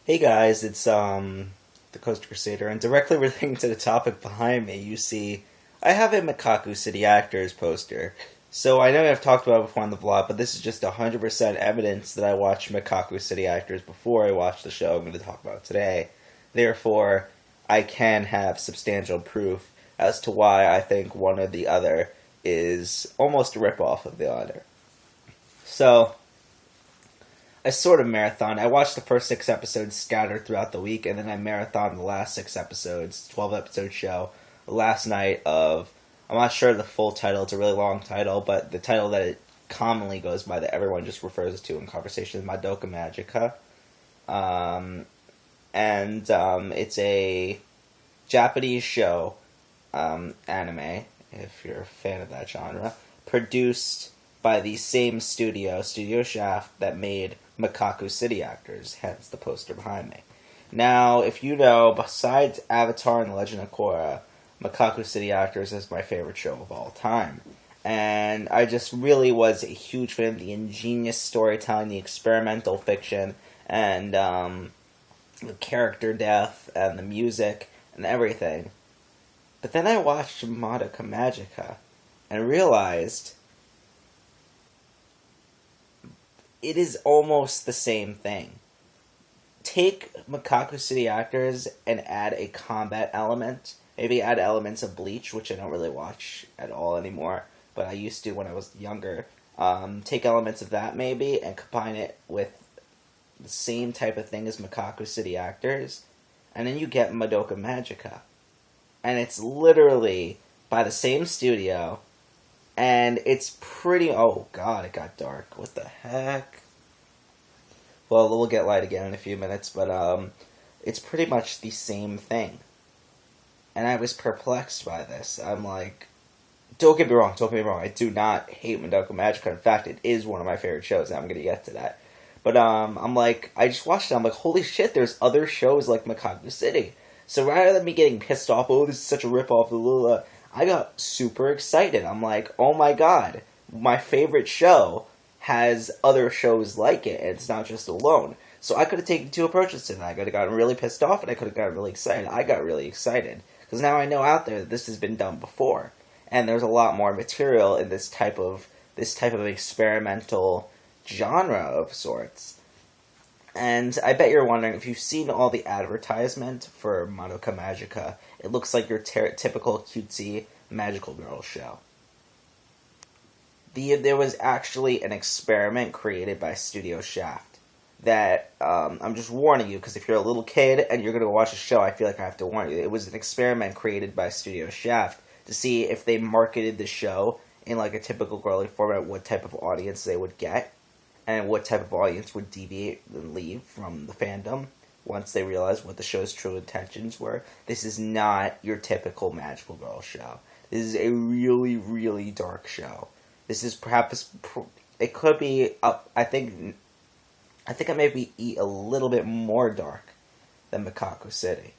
Hey guys, it's the Coast Crusader, and directly relating to the topic behind me, you see I have a Madokacity Actors poster. So I know I've talked about it before on the vlog, but this is just 100% evidence that I watched Madokacity Actors before I watched the show I'm going to talk about today. Therefore, I can have substantial proof as to why I think one or the other is almost a ripoff of the other. So, I sort of marathon. I watched the first 6 episodes scattered throughout the week, and then I marathoned the last 6 episodes, 12 episode show, last night of. I'm not sure the full title. It's a really long title, but the title that it commonly goes by that everyone just refers to in conversation is Madoka Magica. It's a Japanese show, anime, if you're a fan of that genre, produced by the same studio, Studio Shaft, that made Madokacity Actors, hence the poster behind me. Now, if you know, besides Avatar and The Legend of Korra, Madokacity Actors is my favorite show of all time. And I just really was a huge fan of the ingenious storytelling, the experimental fiction, and the character depth, and the music, and everything. But then I watched Madoka Magica, and realized it is almost the same thing. Take Madokacity Actors and add a combat element. Maybe add elements of Bleach, which I don't really watch at all anymore, but I used to when I was younger. Take elements of that maybe and combine it with the same type of thing as Madokacity Actors, and then you get Madoka Magica. And it's literally by the same studio, and it's pretty. Oh god, it got dark. What the heck? Well, we'll get light again in a few minutes, but it's pretty much the same thing. And I was perplexed by this. I'm like, don't get me wrong. I do not hate Madoka Magica. In fact, it is one of my favorite shows, and I'm going to get to that. But I'm like, I just watched it. I'm like, holy shit, there's other shows like Madokacity. So rather than me getting pissed off, oh, this is such a ripoff, I got super excited. I'm like, oh my god, my favorite show has other shows like it, and it's not just alone. So I could have taken two approaches to that. I could have gotten really pissed off, and I could have gotten really excited. I got really excited, because now I know out there that this has been done before. And there's a lot more material in this type of experimental genre of sorts. And I bet you're wondering, if you've seen all the advertisement for Madoka Magica, it looks like your typical cutesy magical girl show. There was actually an experiment created by Studio Shaft that, I'm just warning you, because if you're a little kid and you're going to watch a show, I feel like I have to warn you. It was an experiment created by Studio Shaft to see if they marketed the show in like a typical girly format, what type of audience they would get, and what type of audience would deviate and leave from the fandom once they realized what the show's true intentions were. This is not your typical magical girl show. This is a really, really dark show. This is perhaps, it could be up, I think I maybe eat a little bit more dark than Madokacity,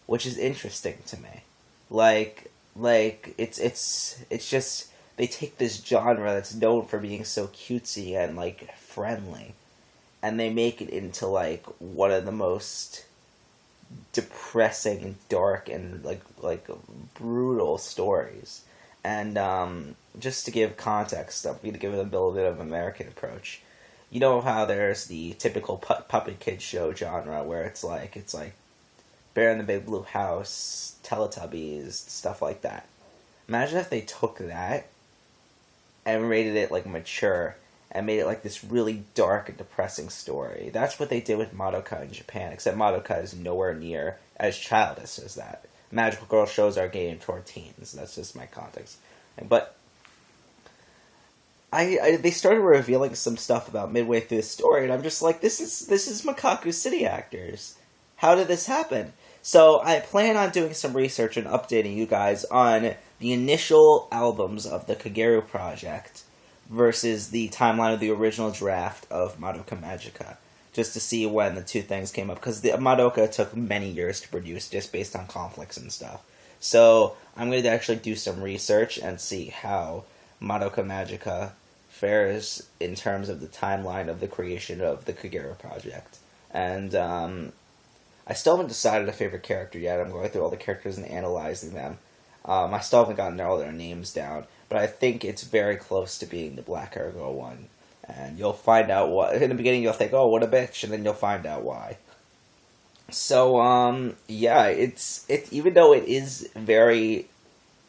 which is interesting to me. Like it's just, they take this genre that's known for being so cutesy and like friendly, and they make it into like one of the most depressing and dark and like brutal stories. And just to give context, I'm going to give it a little bit of an American approach. You know how there's the typical puppet kid show genre where it's like Bear in the Big Blue House, Teletubbies, stuff like that. Imagine if they took that and rated it like mature and made it like this really dark and depressing story. That's what they did with Madoka in Japan, except Madoka is nowhere near as childish as that. Magical girl shows are geared toward teens. That's just my context. But they started revealing some stuff about midway through the story, and I'm just like, this is Madokacity Actors. How did this happen? So I plan on doing some research and updating you guys on the initial albums of the Kagero Project versus the timeline of the original draft of Madoka Magica, just to see when the two things came up, because the Madoka took many years to produce just based on conflicts and stuff. So I'm going to actually do some research and see how Madoka Magica fares in terms of the timeline of the creation of the Kagero Project. And I still haven't decided a favorite character yet. I'm going through all the characters and analyzing them. I still haven't gotten all their names down, but I think it's very close to being the Black Hair Girl one. And you'll find out what. In the beginning, you'll think, "Oh, what a bitch," and then you'll find out why. So, yeah, it's even though it is very,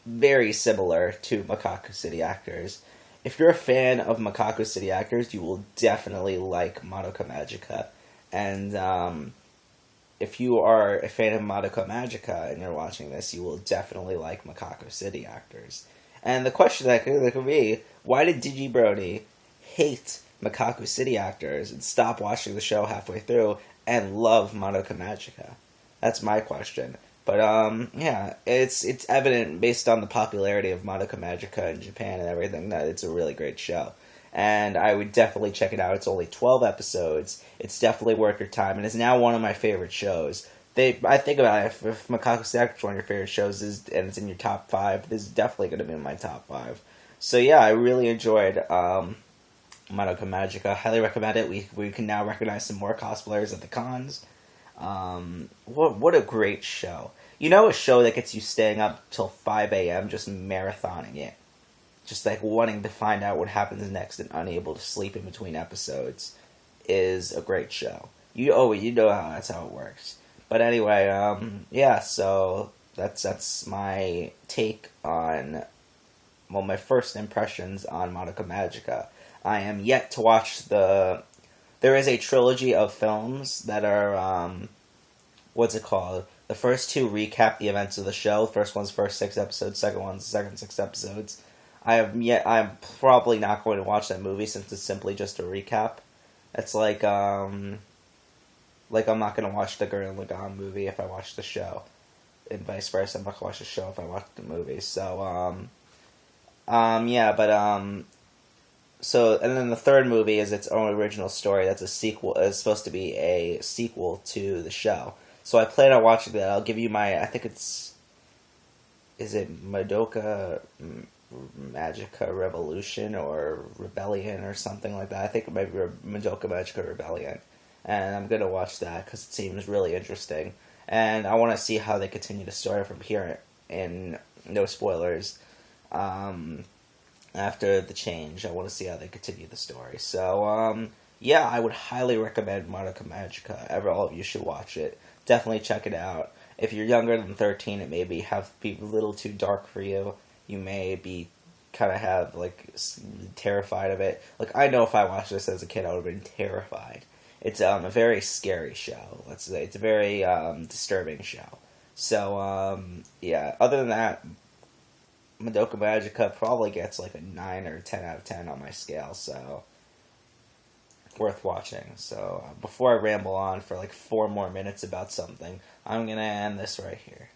very similar to Macaco City Actors. If you're a fan of Macaco City Actors, you will definitely like Madoka Magica. And if you are a fan of Madoka Magica and you're watching this, you will definitely like Macaco City Actors. And the question that could be, why did Digibrody hate Macaco City Actors and stop watching the show halfway through and love Madoka Magica? That's my question. But yeah, it's evident based on the popularity of Madoka Magica in Japan and everything that it's a really great show. And I would definitely check it out. It's only 12 episodes. It's definitely worth your time, and it's now one of my favorite shows. I think about it, if Macaco City Actors is one of your favorite shows and it's in your top 5, this is definitely going to be in my top 5. So yeah, I really enjoyed Madoka Magica. Highly recommend it. We can now recognize some more cosplayers at the cons. What a great show. You know, a show that gets you staying up till 5 a.m. just marathoning it. Just like wanting to find out what happens next and unable to sleep in between episodes is a great show. You know how that's how it works. But anyway, yeah, so that's my take on, well, my first impressions on Madoka Magica. I am yet to watch there is a trilogy of films that are, what's it called? The first 2 recap the events of the show. The first one's the first 6 episodes, second one's the second 6 episodes. I'm probably not going to watch that movie since it's simply just a recap. It's like I'm not going to watch the Gurren Lagann movie if I watch the show. And vice versa, I'm not going to watch the show if I watch the movie. So, yeah, but, so, and then the third movie is its own original story that's a sequel, is supposed to be a sequel to the show. So I plan on watching that. I'll give you I think is it Madoka Magica Revolution or Rebellion or something like that. I think it might be Madoka Magica Rebellion. And I'm going to watch that because it seems really interesting. And I want to see how they continue the story from here, and no spoilers. After the change, I want to see how they continue the story. So, yeah, I would highly recommend Madoka Magica. All of you should watch it. Definitely check it out. If you're younger than 13, it may be a little too dark for you. You may be kind of have, like, terrified of it. Like, I know if I watched this as a kid, I would have been terrified. It's a very scary show, let's say. It's a very disturbing show. So, yeah, other than that, Madoka Magica probably gets like a 9 or 10 out of 10 on my scale, so worth watching. So, before I ramble on for like 4 more minutes about something, I'm going to end this right here.